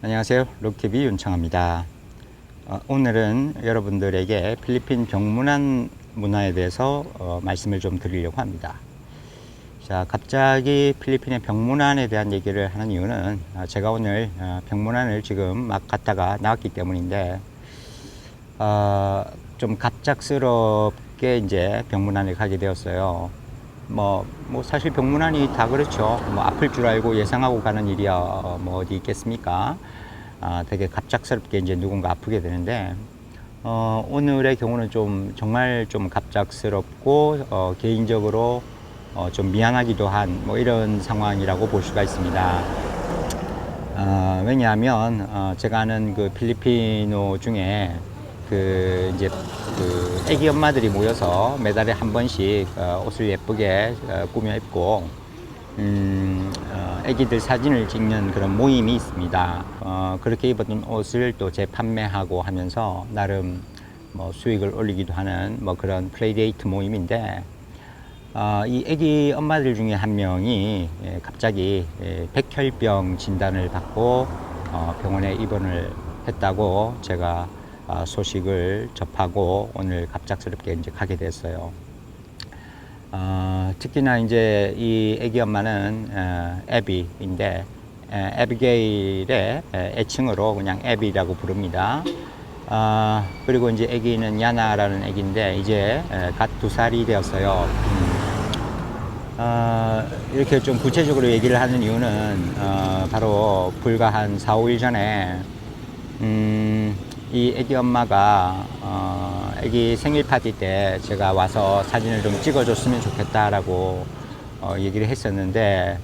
안녕하세요. 록TV 윤창합니다. 오늘은 여러분들에게 필리핀 병문안 문화에 대해서 말씀을 좀 드리려고 합니다. 자, 갑자기 필리핀의 병문안에 대한 얘기를 하는 이유는 제가 오늘 병문안을 지금 막 갔다가 나왔기 때문인데 좀 갑작스럽게 이제 병문안을 가게 되었어요. 뭐 사실 병문안이 다 그렇죠. 뭐 아플 줄 알고 예상하고 가는 일이야 뭐 어디 있겠습니까? 되게 갑작스럽게 이제 누군가 아프게 되는데 오늘의 경우는 정말 좀 갑작스럽고 개인적으로 좀 미안하기도 한 뭐 이런 상황이라고 볼 수가 있습니다. 왜냐하면 제가 아는 그 필리핀어 중에 이제 애기 엄마들이 모여서 매달에 한 번씩 옷을 예쁘게 꾸며 입고 애기들 사진을 찍는 그런 모임이 있습니다. 그렇게 입었던 옷을 또 재판매하고 하면서 나름 뭐 수익을 올리기도 하는 뭐 그런 플레이데이트 모임인데 이 애기 엄마들 중에 한 명이 갑자기 백혈병 진단을 받고 병원에 입원을 했다고 제가 소식을 접하고 오늘 갑작스럽게 이제 가게 됐어요. 특히나 이제 이 애기 엄마는 애비인데 애비게일의 애칭으로 그냥 애비라고 부릅니다. 그리고 이제 애기는 야나라는 애기인데 이제 갓 2살이 되었어요. 이렇게 좀 구체적으로 얘기를 하는 이유는 바로 불과 한 4, 5일 전에 이 애기 엄마가 애기 생일 파티 때 제가 와서 사진을 좀 찍어줬으면 좋겠다라고 얘기를 했었는데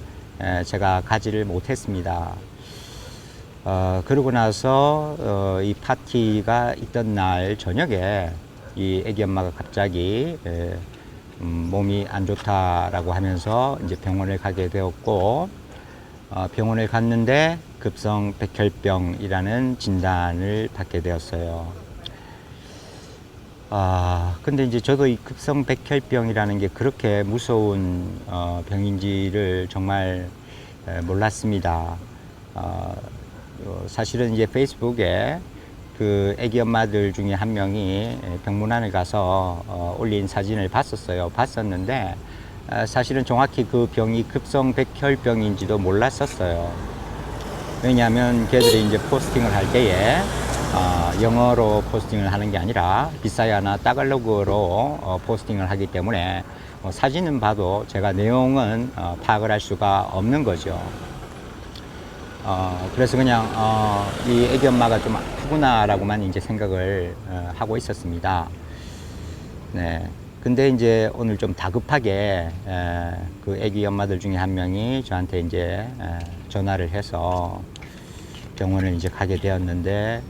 제가 가지를 못했습니다. 그러고 나서 이 파티가 있던 날 저녁에 이 애기 엄마가 갑자기 몸이 안 좋다라고 하면서 이제 병원을 가게 되었고 병원을 갔는데 급성 백혈병이라는 진단을 받게 되었어요. 근데 이제 저도 이 급성 백혈병이라는 게 그렇게 무서운 병인지를 정말 몰랐습니다. 사실은 이제 페이스북에 그 애기 엄마들 중에 한 명이 병문안을 가서 올린 사진을 봤었는데 사실은 정확히 그 병이 급성 백혈병인지도 몰랐었어요. 왜냐하면 걔들이 이제 포스팅을 할 때에 영어로 포스팅을 하는 게 아니라 비사야나 따갈로그로 포스팅을 하기 때문에 사진은 봐도 제가 내용은 파악을 할 수가 없는 거죠. 그래서 그냥 이 애기 엄마가 좀 아프구나라고만 이제 생각을 하고 있었습니다. 네. 근데 이제 오늘 좀 다급하게 그 애기 엄마들 중에 한 명이 저한테 이제 전화를 해서 병원을 이제 가게 되었는데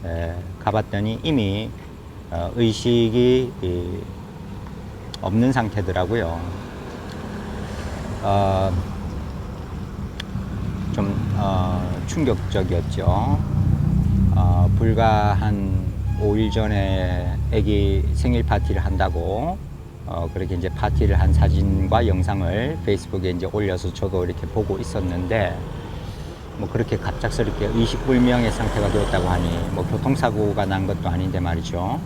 가봤더니 이미 의식이 없는 상태더라고요. 좀 충격적이었죠. 불과 한 5일 전에 애기 생일 파티를 한다고 그렇게 이제 파티를 한 사진과 영상을 페이스북에 이제 올려서 저도 이렇게 보고 있었는데 뭐 그렇게 갑작스럽게 의식불명의 상태가 되었다고 하니 뭐 교통사고가 난 것도 아닌데 말이죠.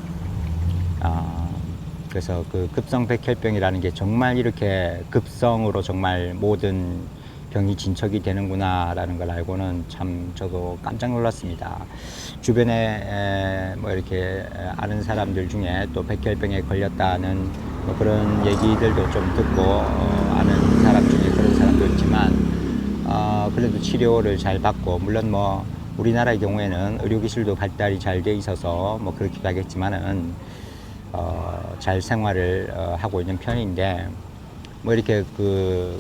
그래서 그 급성 백혈병이라는 게 정말 이렇게 급성으로 정말 모든 병이 진척이 되는구나라는 걸 알고는 참 저도 깜짝 놀랐습니다. 주변에 뭐 이렇게 아는 사람들 중에 또 백혈병에 걸렸다는 뭐 그런 얘기들도 좀 듣고 아는 사람 중에 그런 사람도 있지만 그래도 치료를 잘 받고 물론 뭐 우리나라의 경우에는 의료기술도 발달이 잘 돼 있어서 뭐 그렇기도 하겠지만은 잘 생활을 하고 있는 편인데 뭐 이렇게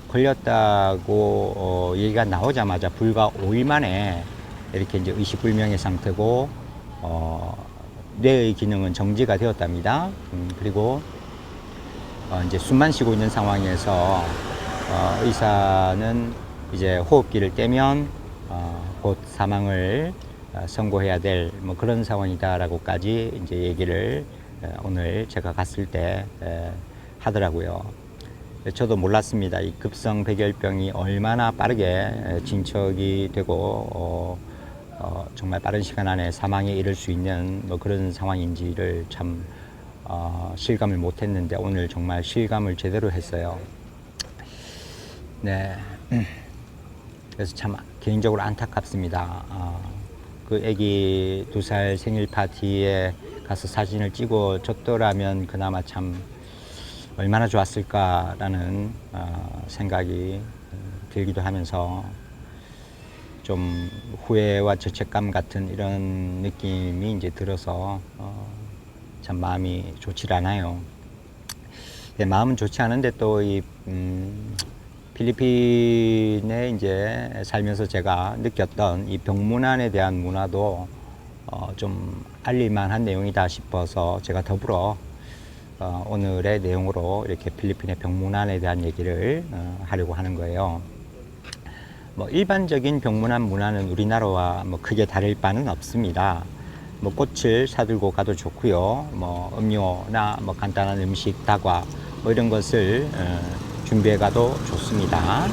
걸렸다고 얘기가 나오자마자 불과 5일 만에 이렇게 이제 의식불명의 상태고 뇌의 기능은 정지가 되었답니다. 그리고 이제 숨만 쉬고 있는 상황에서 의사는 이제 호흡기를 떼면 곧 사망을 선고해야 될 뭐 그런 상황이다라고까지 이제 얘기를 오늘 제가 갔을 때 하더라고요. 저도 몰랐습니다. 이 급성 백혈병이 얼마나 빠르게 진척이 되고 정말 빠른 시간 안에 사망에 이를 수 있는 뭐 그런 상황인지를 참 실감을 못했는데 오늘 정말 실감을 제대로 했어요. 네. 그래서 참 개인적으로 안타깝습니다. 그 애기 2살 생일 파티에 가서 사진을 찍어 줬더라면 그나마 참 얼마나 좋았을까라는 생각이 들기도 하면서 좀 후회와 죄책감 같은 이런 느낌이 이제 들어서 참 마음이 좋지 않아요. 네, 마음은 좋지 않은데 또 이 필리핀에 이제 살면서 제가 느꼈던 이 병문안에 대한 문화도 좀 알릴만한 내용이다 싶어서 제가 더불어 오늘의 내용으로 이렇게 필리핀의 병문안에 대한 얘기를 하려고 하는 거예요. 뭐 일반적인 병문안 문화는 우리나라와 뭐 크게 다를 바는 없습니다. 뭐 꽃을 사들고 가도 좋고요. 뭐 음료나 뭐 간단한 음식, 다과 뭐 이런 것을 준비해 가도 좋습니다.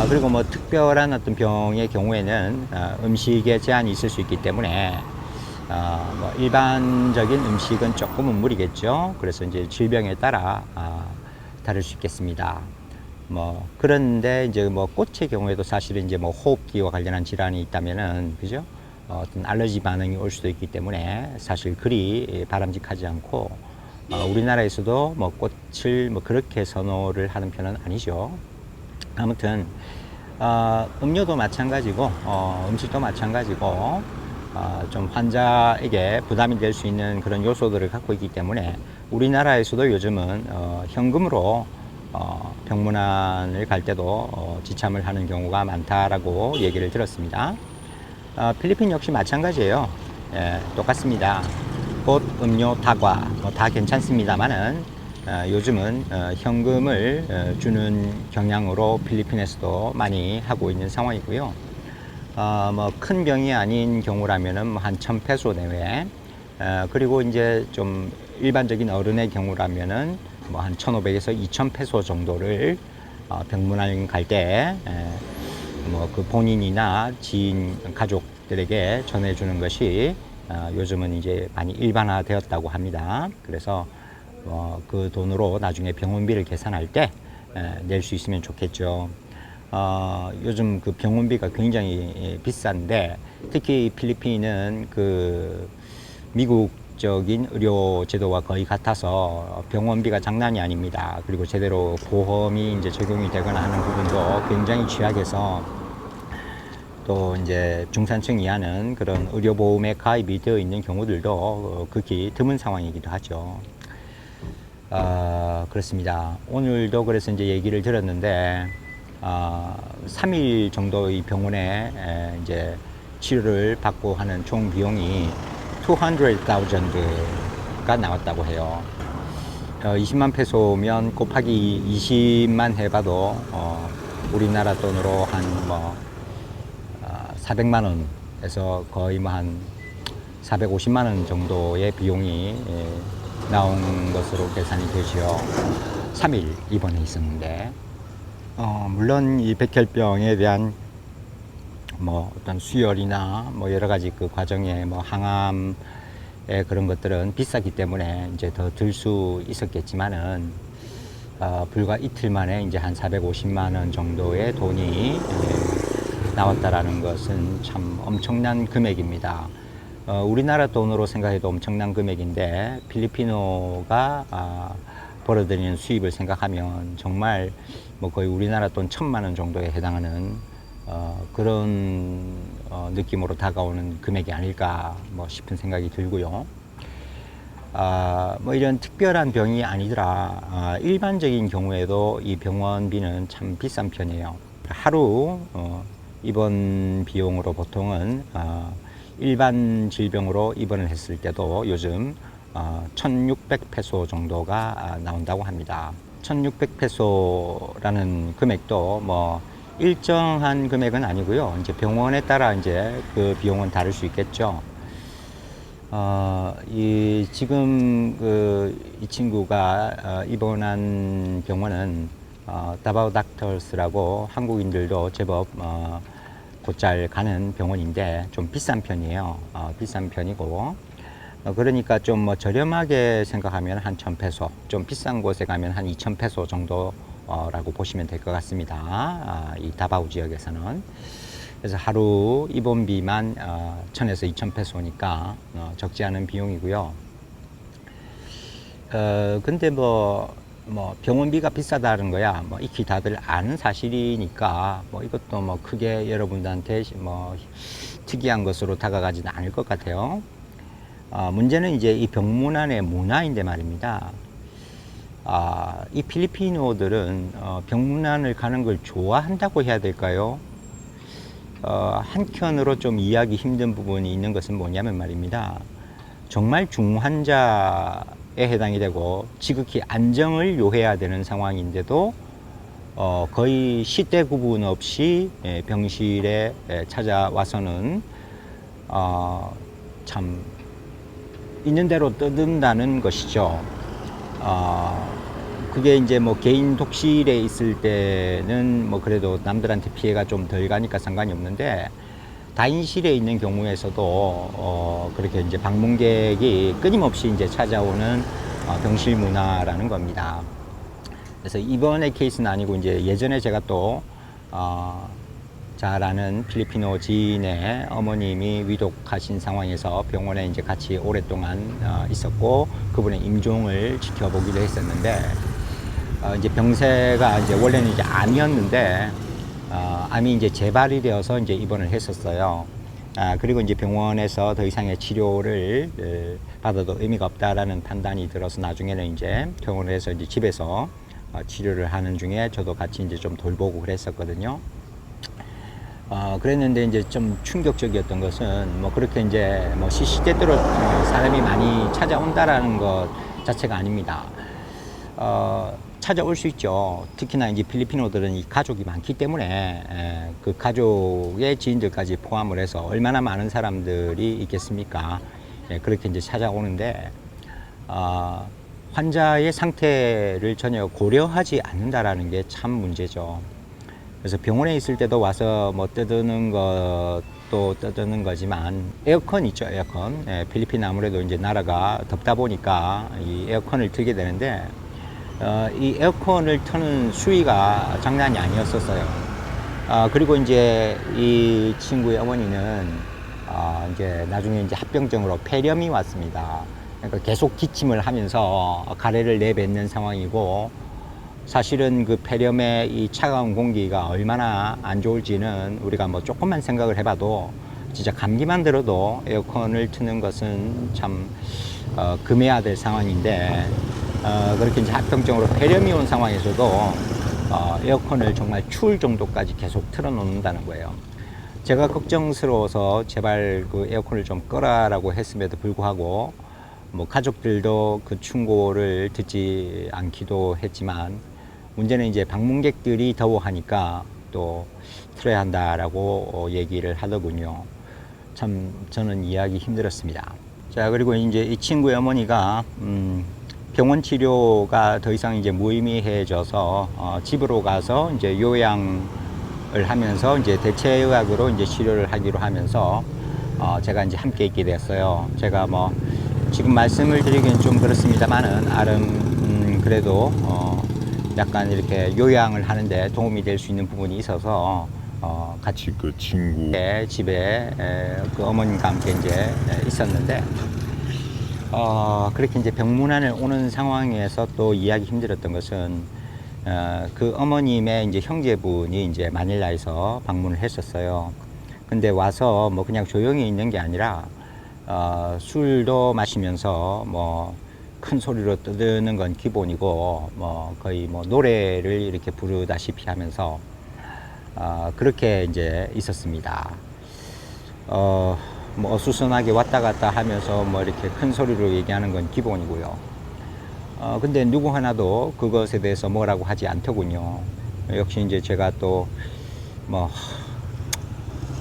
그리고 뭐 특별한 어떤 병의 경우에는 음식에 제한이 있을 수 있기 때문에 뭐 일반적인 음식은 조금은 무리겠죠. 그래서 이제 질병에 따라 다를 수 있겠습니다. 뭐 그런데 이제 뭐 꽃의 경우에도 사실은 이제 뭐 호흡기와 관련한 질환이 있다면은 그죠? 어떤 알러지 반응이 올 수도 있기 때문에 사실 그리 바람직하지 않고 우리나라에서도 뭐 꽃을 뭐 그렇게 선호를 하는 편은 아니죠. 아무튼 음료도 마찬가지고 음식도 마찬가지고 좀 환자에게 부담이 될 수 있는 그런 요소들을 갖고 있기 때문에 우리나라에서도 요즘은 현금으로 병문안을 갈 때도 지참을 하는 경우가 많다라고 얘기를 들었습니다. 필리핀 역시 마찬가지예요. 예, 똑같습니다. 꽃, 음료, 다과 뭐 다 괜찮습니다만은 요즘은 현금을 주는 경향으로 필리핀에서도 많이 하고 있는 상황이고요. 뭐 큰 병이 아닌 경우라면은 뭐 한 1,000페소 내외, 그리고 이제 좀 일반적인 어른의 경우라면은 뭐 한 1,500에서 2,000페소 정도를 병문안 갈 때 뭐 그 본인이나 지인, 가족들에게 전해주는 것이 요즘은 이제 많이 일반화되었다고 합니다. 그래서 그 돈으로 나중에 병원비를 계산할 때 낼 수 있으면 좋겠죠. 요즘 그 병원비가 굉장히 비싼데 특히 필리핀은 그 미국적인 의료 제도와 거의 같아서 병원비가 장난이 아닙니다. 그리고 제대로 보험이 이제 적용이 되거나 하는 부분도 굉장히 취약해서 또 이제 중산층 이하는 그런 의료보험에 가입이 되어 있는 경우들도 극히 드문 상황이기도 하죠. 그렇습니다. 오늘도 그래서 이제 얘기를 들었는데 3일 정도 이 병원에 이제 치료를 받고 하는 총 비용이 200,000가 나왔다고 해요. 20만 페소면 곱하기 20만 해봐도 우리나라 돈으로 한 뭐 400만 원에서 거의 뭐 한 450만 원 정도의 비용이 나온 것으로 계산이 되지요. 3일 입원해 있었는데 물론 이 백혈병에 대한 뭐 어떤 수혈이나 뭐 여러 가지 그 과정에 뭐 항암의 그런 것들은 비싸기 때문에 이제 더 들 수 있었겠지만은 불과 이틀 만에 이제 한 450만 원 정도의 돈이 나왔다라는 것은 참 엄청난 금액입니다. 우리나라 돈으로 생각해도 엄청난 금액인데 필리핀어가 벌어들이는 수입을 생각하면 정말 뭐 거의 우리나라 돈 1,000만 원 정도에 해당하는 그런 느낌으로 다가오는 금액이 아닐까 뭐 싶은 생각이 들고요. 뭐 이런 특별한 병이 아니더라 일반적인 경우에도 이 병원비는 참 비싼 편이에요. 하루 입원 비용으로 보통은 일반 질병으로 입원을 했을 때도 요즘 1,600페소 정도가 나온다고 합니다. 1,600페소라는 금액도 뭐 일정한 금액은 아니고요. 이제 병원에 따라 이제 그 비용은 다를 수 있겠죠. 지금 이 친구가 입원한 병원은 다바오 닥터스라고 한국인들도 제법 곧잘 가는 병원인데 좀 비싼 편이에요. 비싼 편이고, 그러니까 좀 뭐 저렴하게 생각하면 한 1,000페소, 좀 비싼 곳에 가면 한 2,000페소 정도라고 보시면 될 것 같습니다. 이 다바오 지역에서는. 그래서 하루 입원비만 1,000에서 2,000페소니까 적지 않은 비용이고요. 근데 뭐 병원비가 비싸다는 거야 뭐 익히 다들 아는 사실이니까 뭐 이것도 뭐 크게 여러분들한테 뭐 특이한 것으로 다가가지는 않을 것 같아요. 문제는 이제 이 병문안의 문화인데 말입니다. 이 필리핀어들은 병문안을 가는 걸 좋아한다고 해야 될까요? 한켠으로 좀 이해하기 힘든 부분이 있는 것은 뭐냐면 말입니다. 정말 중환자에 해당이 되고 지극히 안정을 요해야 되는 상황인데도 거의 시대 구분 없이 병실에 찾아와서는 참 있는 대로 떠든다는 것이죠. 그게 이제 뭐 개인 독실에 있을 때는 뭐 그래도 남들한테 피해가 좀 덜 가니까 상관이 없는데 다인실에 있는 경우에서도 그렇게 이제 방문객이 끊임없이 이제 찾아오는 병실 문화라는 겁니다. 그래서 이번의 케이스는 아니고 이제 예전에 제가 또 잘 아는 필리핀어 지인의 어머님이 위독하신 상황에서 병원에 이제 같이 오랫동안 있었고 그분의 임종을 지켜보기도 했었는데 이제 병세가 이제 원래는 이제 암이었는데 암이 이제 재발이 되어서 이제 입원을 했었어요. 그리고 이제 병원에서 더 이상의 치료를 받아도 의미가 없다라는 판단이 들어서 나중에는 이제 병원을 해서 이제 집에서 치료를 하는 중에 저도 같이 이제 좀 돌보고 그랬었거든요. 그랬는데 이제 좀 충격적이었던 것은 뭐 그렇게 이제 뭐 시시때때로 사람이 많이 찾아온다라는 것 자체가 아닙니다. 찾아올 수 있죠. 특히나 이제 필리핀어들은 이 가족이 많기 때문에 그 가족의 지인들까지 포함을 해서 얼마나 많은 사람들이 있겠습니까? 그렇게 이제 찾아오는데 환자의 상태를 전혀 고려하지 않는다라는 게 참 문제죠. 그래서 병원에 있을 때도 와서 뭐 뜯는 것도 뜯는 거지만 에어컨 있죠, 에어컨. 필리핀 아무래도 이제 나라가 덥다 보니까 이 에어컨을 틀게 되는데 이 에어컨을 트는 수위가 장난이 아니었었어요. 그리고 이제 이 친구의 어머니는 이제 나중에 이제 합병증으로 폐렴이 왔습니다. 그러니까 계속 기침을 하면서 가래를 내뱉는 상황이고 사실은 그 폐렴의 이 차가운 공기가 얼마나 안 좋을지는 우리가 뭐 조금만 생각을 해봐도 진짜 감기만 들어도 에어컨을 트는 것은 참 금해야 될 상황인데 그렇게 이제 합병증으로 폐렴이 온 상황에서도 에어컨을 정말 추울 정도까지 계속 틀어 놓는다는 거예요. 제가 걱정스러워서 제발 그 에어컨을 좀 끄라라고 했음에도 불구하고 뭐 가족들도 그 충고를 듣지 않기도 했지만 문제는 이제 방문객들이 더워하니까 또 틀어야 한다라고 얘기를 하더군요. 참 저는 이해하기 힘들었습니다. 자, 그리고 이제 이 친구의 어머니가 병원 치료가 더 이상 이제 무의미해져서 집으로 가서 이제 요양을 하면서 이제 대체의학으로 이제 치료를 하기로 하면서 제가 이제 함께 있게 됐어요. 제가 뭐 지금 말씀을 드리기는 좀 그렇습니다만은 그래도 약간 이렇게 요양을 하는데 도움이 될 수 있는 부분이 있어서 같이 그 친구 집에 그 어머님과 함께 이제 있었는데 그렇게 이제 병문안을 오는 상황에서 또 이해하기 힘들었던 것은 그 어머님의 이제 형제분이 이제 마닐라에서 방문을 했었어요. 근데 와서 뭐 그냥 조용히 있는 게 아니라 술도 마시면서 뭐 큰 소리로 떠드는 건 기본이고 뭐 거의 뭐 노래를 이렇게 부르다시피 하면서 그렇게 이제 있었습니다. 뭐 어수선하게 왔다 갔다 하면서 뭐 이렇게 큰 소리로 얘기하는 건 기본이고요. 근데 누구 하나도 그것에 대해서 뭐라고 하지 않더군요. 역시 이제 제가 또 뭐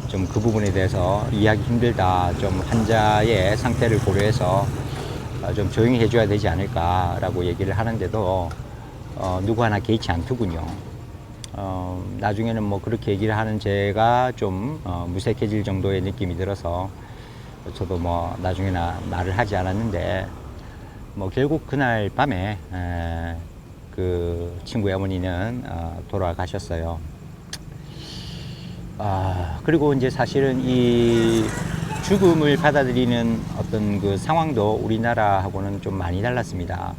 좀 그 부분에 대해서 이해하기 힘들다. 좀 환자의 상태를 고려해서 좀 조용히 해줘야 되지 않을까라고 얘기를 하는데도 누구 하나 개의치 않더군요. 나중에는 뭐 그렇게 얘기를 하는 제가 좀 무색해질 정도의 느낌이 들어서 저도 뭐 나중에나 말을 하지 않았는데, 뭐 결국 그날 밤에 그 친구의 어머니는 돌아가셨어요. 그리고 이제 사실은 이 죽음을 받아들이는 어떤 그 상황도 우리나라하고는 좀 많이 달랐습니다.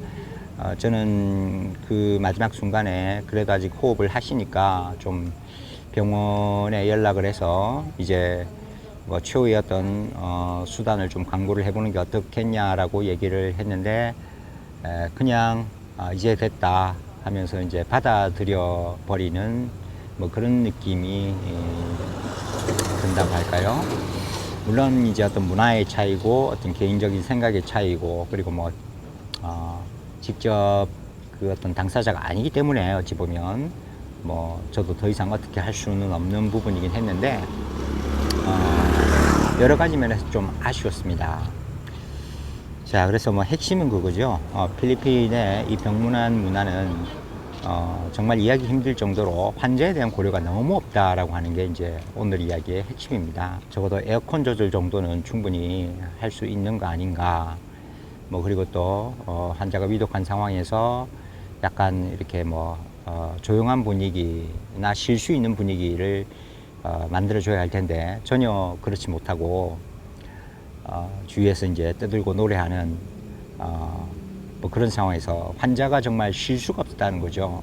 저는 그 마지막 순간에 그래도 아직 호흡을 하시니까 좀 병원에 연락을 해서 이제 뭐 최후의 어떤 수단을 좀 강구를 해보는 게 어떻겠냐라고 얘기를 했는데, 그냥 이제 됐다 하면서 이제 받아들여 버리는 뭐 그런 느낌이 든다고 할까요? 물론 이제 어떤 문화의 차이고 어떤 개인적인 생각의 차이고, 그리고 뭐 직접 그 어떤 당사자가 아니기 때문에 어찌 보면 뭐 저도 더 이상 어떻게 할 수는 없는 부분이긴 했는데, 여러 가지 면에서 좀 아쉬웠습니다. 자, 그래서 뭐 핵심은 그거죠. 필리핀의 이 병문안 문화는 정말 이해하기 힘들 정도로 환자에 대한 고려가 너무 없다라고 하는 게 이제 오늘 이야기의 핵심입니다. 적어도 에어컨 조절 정도는 충분히 할 수 있는 거 아닌가. 뭐 그리고 또 환자가 위독한 상황에서 약간 이렇게 뭐 조용한 분위기나 쉴 수 있는 분위기를 만들어줘야 할 텐데 전혀 그렇지 못하고 주위에서 이제 떠들고 노래하는 뭐 그런 상황에서 환자가 정말 쉴 수가 없다는 거죠.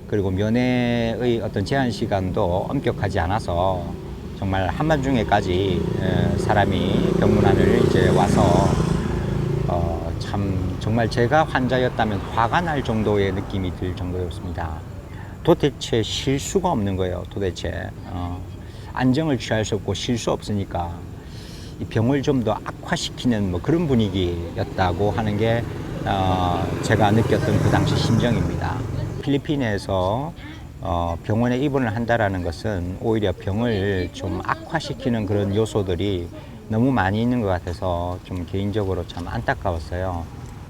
그리고 면회의 어떤 제한 시간도 엄격하지 않아서 정말 한밤중에까지 사람이 병문안을 이제 와서 참 정말 제가 환자였다면 화가 날 정도의 느낌이 들 정도였습니다. 도대체 쉴 수가 없는 거예요. 도대체 안정을 취할 수 없고 쉴 수 없으니까 이 병을 좀 더 악화시키는 뭐 그런 분위기였다고 하는 게 제가 느꼈던 그 당시 심정입니다. 필리핀에서 병원에 입원을 한다라는 것은 오히려 병을 좀 악화시키는 그런 요소들이 너무 많이 있는 것 같아서 좀 개인적으로 참 안타까웠어요.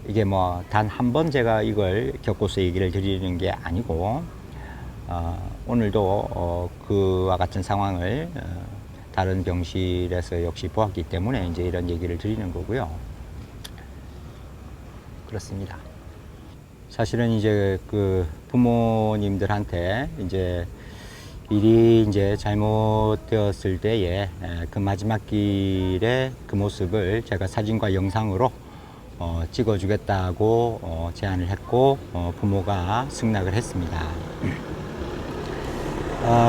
이게 뭐 단 한 번 제가 이걸 겪고서 얘기를 드리는 게 아니고 오늘도 그와 같은 상황을 다른 병실에서 역시 보았기 때문에 이제 이런 얘기를 드리는 거고요. 그렇습니다. 사실은 이제 그 부모님들한테 이제 일이 이제 잘못되었을 때에 그 마지막 길의 그 모습을 제가 사진과 영상으로 찍어주겠다고 제안을 했고 부모가 승낙을 했습니다.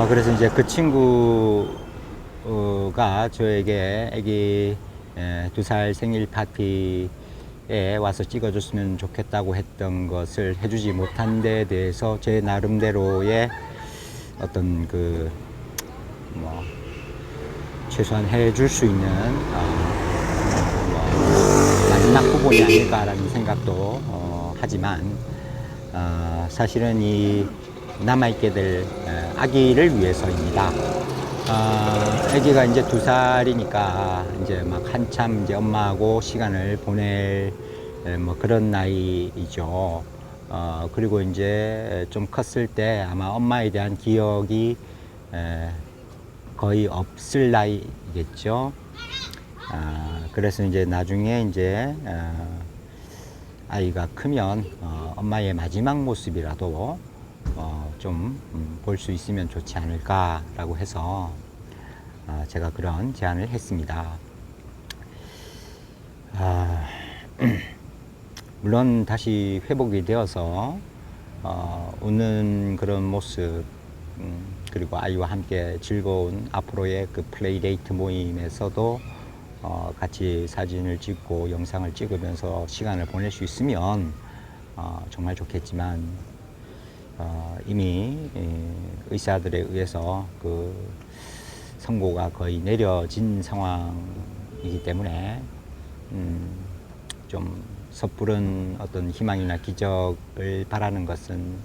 그래서 이제 그 친구가 저에게 아기 2살 생일 파티에 와서 찍어줬으면 좋겠다고 했던 것을 해주지 못한 데 대해서 제 나름대로의 어떤 그 뭐 최소한 해줄 수 있는 뭐 마지막 부분이 아닐까라는 생각도 하지만 사실은 이 남아있게 될 아기를 위해서입니다. 아기가 이제 2살이니까 이제 막 한참 이제 엄마하고 시간을 보낼 뭐 그런 나이이죠. 그리고 이제 좀 컸을 때 아마 엄마에 대한 기억이 거의 없을 나이겠죠. 그래서 이제 나중에 이제 아이가 크면 엄마의 마지막 모습이라도 좀 볼 수 있으면 좋지 않을까라고 해서 제가 그런 제안을 했습니다. 물론 다시 회복이 되어서 웃는 그런 모습, 그리고 아이와 함께 즐거운 앞으로의 그 플레이데이트 모임에서도 같이 사진을 찍고 영상을 찍으면서 시간을 보낼 수 있으면 정말 좋겠지만 이미 의사들에 의해서 그 선고가 거의 내려진 상황이기 때문에 좀 섣부른 어떤 희망이나 기적을 바라는 것은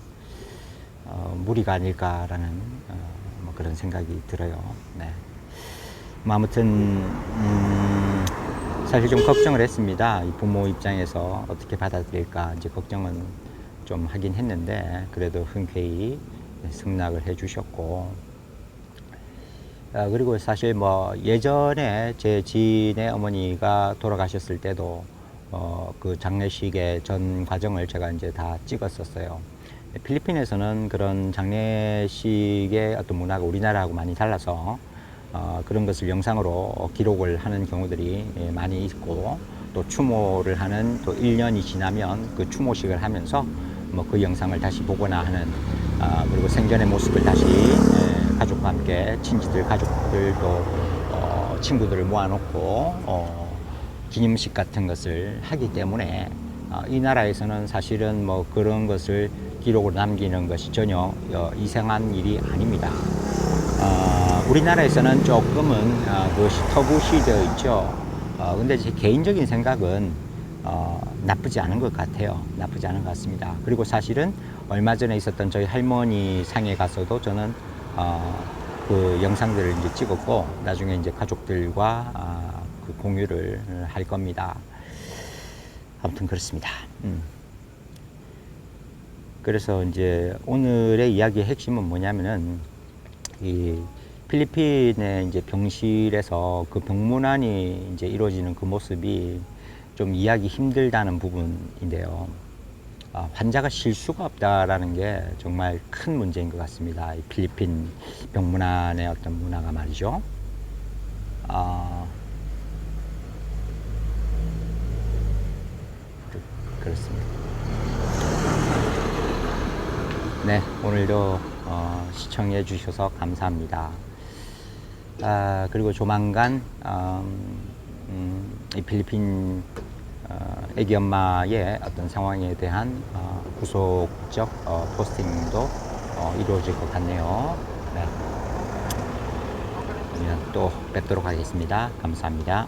무리가 아닐까라는 뭐 그런 생각이 들어요. 네. 아무튼 사실 좀 걱정을 했습니다. 이 부모 입장에서 어떻게 받아들일까 이제 걱정은 좀 하긴 했는데 그래도 흔쾌히 승낙을 해주셨고, 그리고 사실 뭐 예전에 제 지인의 어머니가 돌아가셨을 때도 그 장례식의 전 과정을 제가 이제 다 찍었었어요. 필리핀에서는 그런 장례식의 어떤 문화가 우리나라하고 많이 달라서 그런 것을 영상으로 기록을 하는 경우들이 많이 있고, 또 추모를 하는 또 1년이 지나면 그 추모식을 하면서 뭐 그 영상을 다시 보거나 하는, 그리고 생전의 모습을 다시 가족과 함께 친지들, 가족들 또 친구들을 모아놓고 기념식 같은 것을 하기 때문에 이 나라에서는 사실은 뭐 그런 것을 기록으로 남기는 것이 전혀 이상한 일이 아닙니다. 우리나라에서는 조금은 그것이 터부시되어 있죠. 근데 제 개인적인 생각은 나쁘지 않은 것 같아요. 나쁘지 않은 것 같습니다. 그리고 사실은 얼마 전에 있었던 저희 할머니 상에 가서도 저는 그 영상들을 이제 찍었고, 나중에 이제 가족들과 그 공유를 할 겁니다. 아무튼 그렇습니다. 그래서 이제 오늘의 이야기의 핵심은 뭐냐면은, 이 필리핀의 이제 병실에서 그 병문안이 이제 이루어지는 그 모습이 좀 이해하기 힘들다는 부분인데요. 환자가 쉴 수가 없다라는 게 정말 큰 문제인 것 같습니다. 이 필리핀 병문안의 어떤 문화가 말이죠. 그렇습니다. 네, 오늘도 시청해 주셔서 감사합니다. 그리고 조만간 이 필리핀 애기 엄마의 어떤 상황에 대한 후속적 포스팅도 이루어질 것 같네요. 네. 그러면 또 뵙도록 하겠습니다. 감사합니다.